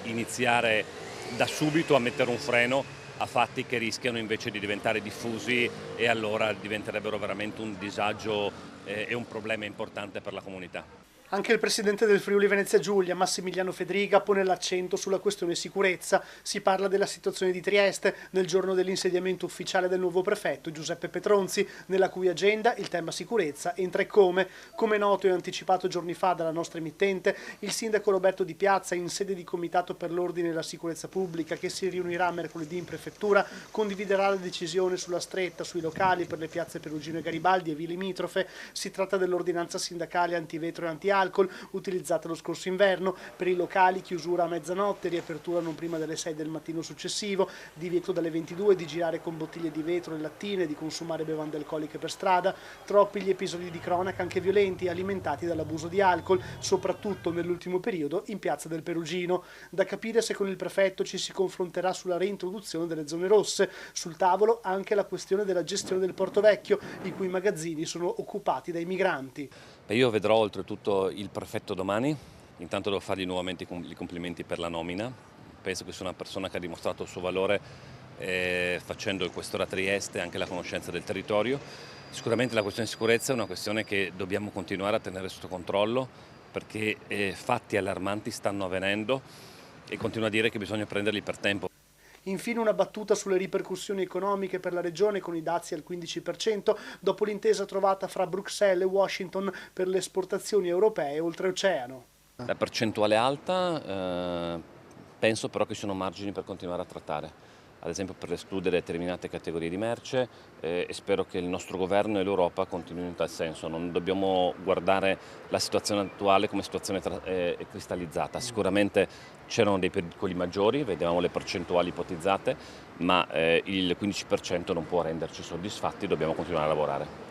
Iniziare da subito a mettere un freno a fatti che rischiano invece di diventare diffusi e allora diventerebbero veramente un disagio e un problema importante per la comunità. Anche il presidente del Friuli Venezia Giulia, Massimiliano Fedriga, pone l'accento sulla questione sicurezza. Si parla della situazione di Trieste nel giorno dell'insediamento ufficiale del nuovo prefetto Giuseppe Petronzi, nella cui agenda il tema sicurezza entra e come. Come noto e anticipato giorni fa dalla nostra emittente, il sindaco Roberto Di Piazza, in sede di Comitato per l'Ordine e la Sicurezza Pubblica, che si riunirà mercoledì in prefettura, condividerà la decisione sulla stretta sui locali per le piazze Perugino e Garibaldi e vie limitrofe. Si tratta dell'ordinanza sindacale antivetro e antialcol utilizzata lo scorso inverno. Per i locali chiusura a mezzanotte, riapertura non prima delle 6 del mattino successivo, divieto dalle 22 di girare con bottiglie di vetro e lattine, di consumare bevande alcoliche per strada. Troppi gli episodi di cronaca, anche violenti, alimentati dall'abuso di alcol, soprattutto nell'ultimo periodo in piazza del Perugino. Da capire se con il prefetto ci si confronterà sulla reintroduzione delle zone rosse. Sul tavolo anche la questione della gestione del Porto Vecchio, i cui magazzini sono occupati dai migranti. Io vedrò oltretutto il prefetto domani, intanto devo fargli nuovamente i complimenti per la nomina. Penso che sia una persona che ha dimostrato il suo valore facendo il questore a Trieste anche la conoscenza del territorio. Sicuramente la questione di sicurezza è una questione che dobbiamo continuare a tenere sotto controllo perché fatti allarmanti stanno avvenendo e continuo a dire che bisogna prenderli per tempo. Infine una battuta sulle ripercussioni economiche per la regione con i dazi al 15% dopo l'intesa trovata fra Bruxelles e Washington per le esportazioni europee oltreoceano. La percentuale è alta, penso però che ci siano margini per continuare a trattare, ad esempio per escludere determinate categorie di merce e spero che il nostro governo e l'Europa continuino in tal senso. Non dobbiamo guardare la situazione attuale come situazione cristallizzata. Sicuramente c'erano dei pericoli maggiori, vedevamo le percentuali ipotizzate, ma il 15% non può renderci soddisfatti, dobbiamo continuare a lavorare.